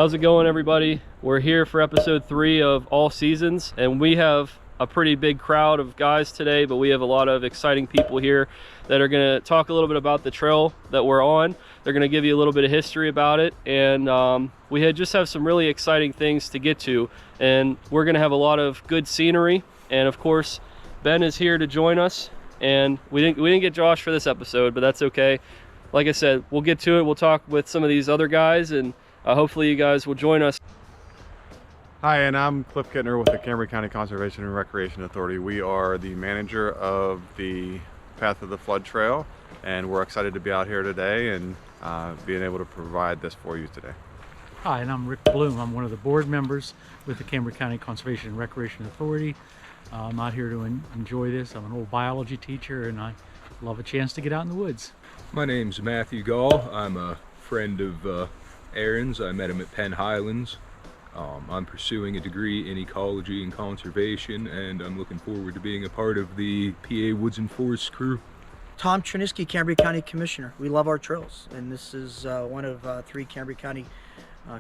How's it going, everybody? We're here for episode 3 of All Seasons, and we have a pretty big crowd of guys today, but we have a lot of exciting people here that are going to talk a little bit about the trail that we're on. They're going to give you a little bit of history about it, and we just have some really exciting things to get to, and we're going to have a lot of good scenery. And of course, Ben is here to join us, and we didn't get Josh for this episode, but that's okay. Like I said, we'll get to it. We'll talk with some of these other guys, and hopefully you guys will join us. Hi, and I'm Cliff Kitner with the Cambria County Conservation and Recreation Authority. We are the manager of the Path of the Flood Trail, and we're excited to be out here today and being able to provide this for you today. Hi, and I'm Rick Bloom. I'm one of the board members with the Cambria County Conservation and Recreation Authority. I'm out here to enjoy this. I'm an old biology teacher, and I love a chance to get out in the woods. My name's Matthew Gaul. I'm a friend of Aaron's. I met him at Penn Highlands. I'm pursuing a degree in ecology and conservation, and I'm looking forward to being a part of the PA Woods and Forests crew. Tom Chernisky, Cambria County Commissioner. We love our trails, and this is one of 3 Cambria County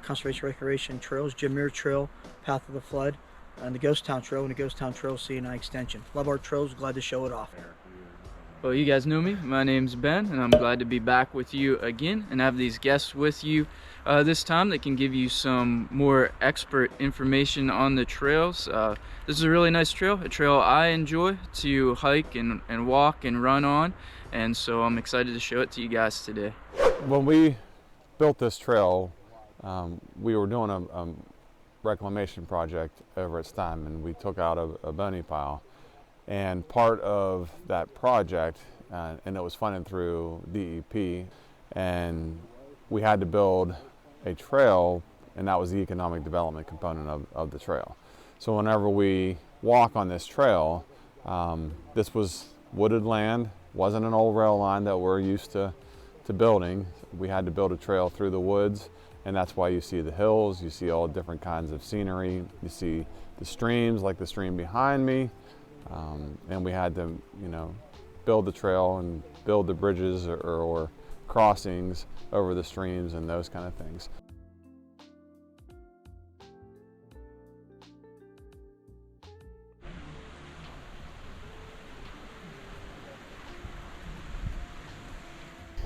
Conservation Recreation trails: Jim Muir Trail, Path of the Flood, and the Ghost Town Trail, and the Ghost Town Trail C&I Extension. Love our trails, glad to show it off. Well, you guys know me. My name's Ben, and I'm glad to be back with you again and have these guests with you this time that can give you some more expert information on the trails. This is a really nice trail, a trail I enjoy to hike and walk and run on, and so I'm excited to show it to you guys today. When we built this trail, we were doing a reclamation project over at Steinman. We took out a bony pile. And part of that project, and it was funded through DEP, and we had to build a trail, and that was the economic development component of the trail. So whenever we walk on this trail, this was wooded land, wasn't an old rail line that we're used to building. We had to build a trail through the woods, and that's why you see the hills, you see all different kinds of scenery, you see the streams like the stream behind me. And we had to, build the trail and build the bridges or crossings over the streams and those kind of things.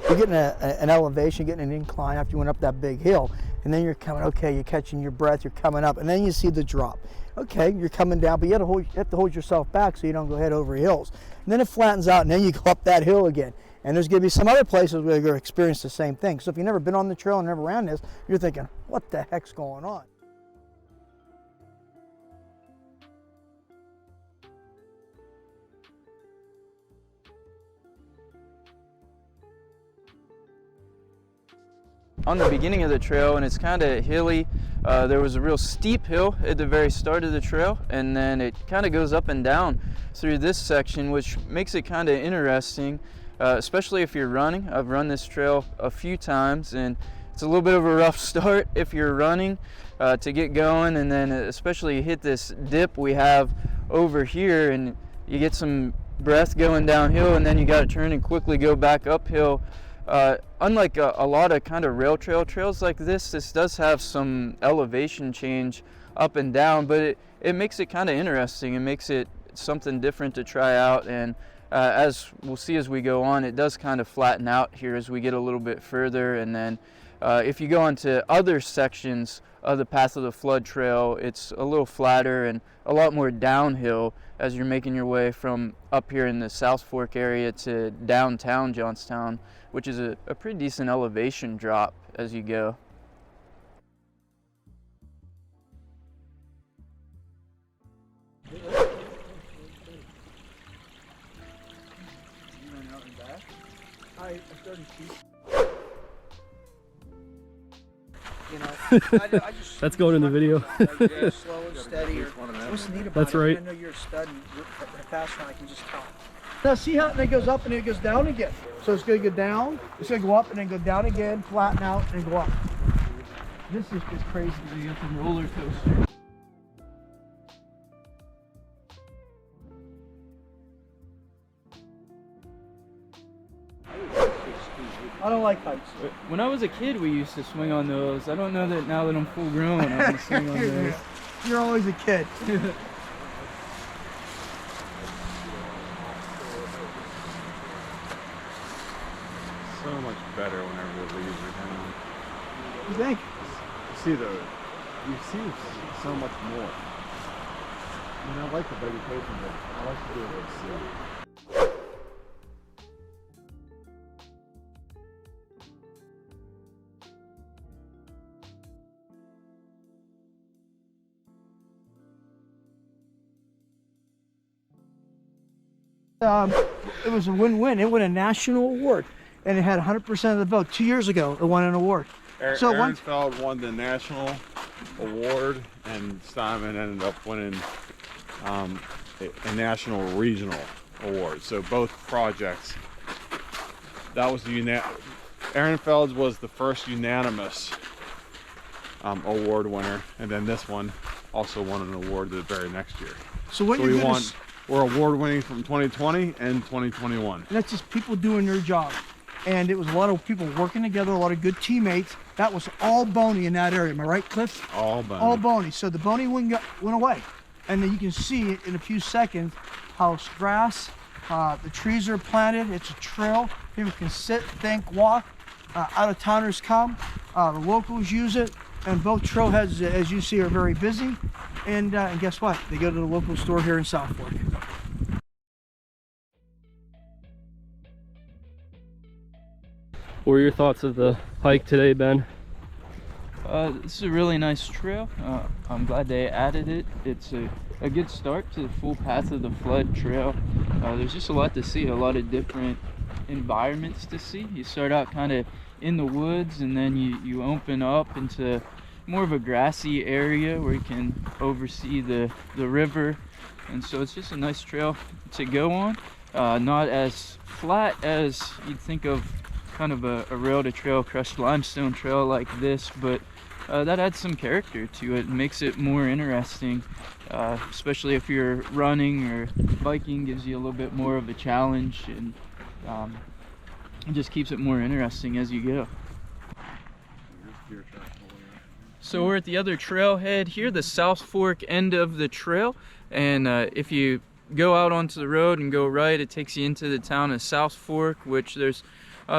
You're getting an elevation, getting an incline after you went up that big hill, and then you're coming, okay, you're catching your breath, you're coming up, and then you see the drop. Okay, you're coming down, but you have to hold yourself back so you don't go head over hills. And then it flattens out, and then you go up that hill again. And there's going to be some other places where you're going to experience the same thing. So if you've never been on the trail and never ran this, you're thinking, what the heck's going on? On the beginning of the trail, and it's kind of hilly, there was a real steep hill at the very start of the trail, and then it kind of goes up and down through this section, which makes it kind of interesting, especially if you're running. I've run this trail a few times, and it's a little bit of a rough start if you're running to get going, and then especially you hit this dip we have over here, and you get some breath going downhill, and then you got to turn and quickly go back uphill. Unlike a lot of kind of rail trails like this does have some elevation change up and down, but it makes it kind of interesting. It makes it something different to try out, and as we'll see as we go on, it does kind of flatten out here as we get a little bit further, and then if you go on to other sections of the Path of the Flood Trail, it's a little flatter and a lot more downhill as you're making your way from up here in the South Fork area to downtown Johnstown, which is a pretty decent elevation drop as you go. I started I just That's going in the video. slow and steady. What's neat about That's it, right. I know you're a stud and fast, and I can just tell. Now see how it goes up and it goes down again. So it's going to go down, it's going to go up and then go down again, flatten out, and go up. This is just crazy. You got the roller coaster. I don't like heights. When I was a kid, we used to swing on those. I don't know that now that I'm full grown, I'm gonna swing on those. You're always a kid. So much better whenever the leaves are down. You think? You see so much more. I mean, I like the vegetation, but I like to be able to see. It was a win-win. It won a national award, and it had 100% of the vote. 2 years ago, it won an award. So Ehrenfeld won the national award, and Steinman ended up winning a national regional award. So both projects. That was the Ehrenfeld's was the first unanimous award winner, and then this one also won an award the very next year. So what So you're we gonna won. We're award winning from 2020 and 2021. that's just people doing their job. And it was a lot of people working together, a lot of good teammates. That was all bony in that area. Am I right, Cliff? All bone. All bony. So the bony went away. And then you can see in a few seconds how it's grass, the trees are planted, it's a trail. People can sit, think, walk. Out-of-towners come, the locals use it. And both trailheads, as you see, are very busy. And guess what? They go to the local store here in South Fork. What were your thoughts of the hike today, Ben? This is a really nice trail. I'm glad they added it. It's a good start to the full Path of the Flood trail. There's just a lot to see, a lot of different environments to see. You start out kind of in the woods, and then you open up into more of a grassy area where you can oversee the river. And so it's just a nice trail to go on. Not as flat as you'd think of kind of a rail to trail crushed limestone trail like this, but that adds some character to it, makes it more interesting, especially if you're running or biking. Gives you a little bit more of a challenge, and it just keeps it more interesting as you go. So we're at the other trailhead here, the South Fork end of the trail, and if you go out onto the road and go right, it takes you into the town of South Fork, which there's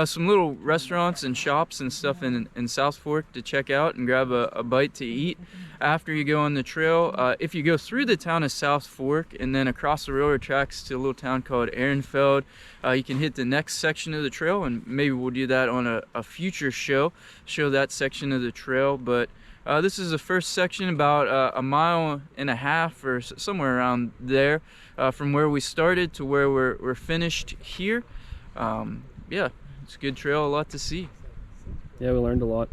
some little restaurants and shops and stuff in South Fork to check out and grab a bite to eat after you go on the trail. If you go through the town of South Fork and then across the railroad tracks to a little town called Ehrenfeld, you can hit the next section of the trail, and maybe we'll do that on a future show that section of the trail. But this is the first section, about 1.5 miles or somewhere around there from where we started to where we're finished here. Yeah, it's a good trail, a lot to see. Yeah, we learned a lot.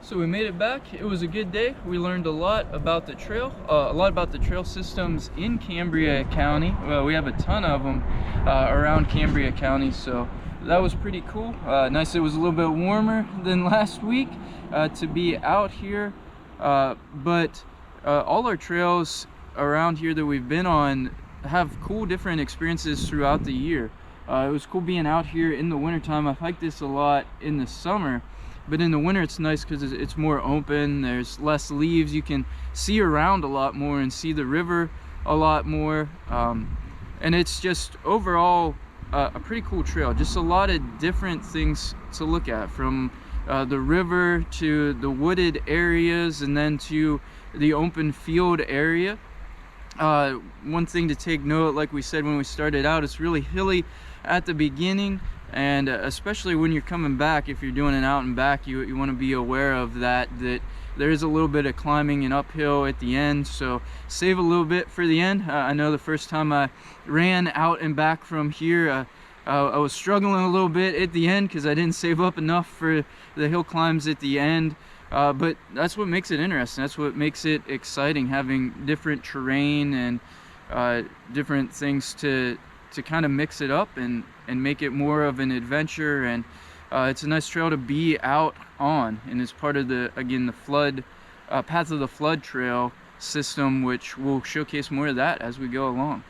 So we made it back. It was a good day. We learned a lot about the trail, a lot about the trail systems in Cambria County. Well, we have a ton of them around Cambria County, so that was pretty cool. Nice. It was a little bit warmer than last week to be out here, but all our trails around here that we've been on have cool different experiences throughout the year. It was cool being out here in the wintertime. I've hiked this a lot in the summer, but in the winter it's nice because it's more open, there's less leaves, you can see around a lot more and see the river a lot more, and it's just overall a pretty cool trail. Just a lot of different things to look at, from the river to the wooded areas and then to the open field area. One thing to take note, like we said when we started out, it's really hilly at the beginning, and especially when you're coming back, if you're doing an out and back, you want to be aware of that there is a little bit of climbing and uphill at the end, so save a little bit for the end. I know the first time I ran out and back from here, I was struggling a little bit at the end because I didn't save up enough for the hill climbs at the end. But that's what makes it interesting. That's what makes it exciting, having different terrain and different things to kind of mix it up and make it more of an adventure. And it's a nice trail to be out on, and it's part of the flood Path of the Flood trail system, which will showcase more of that as we go along.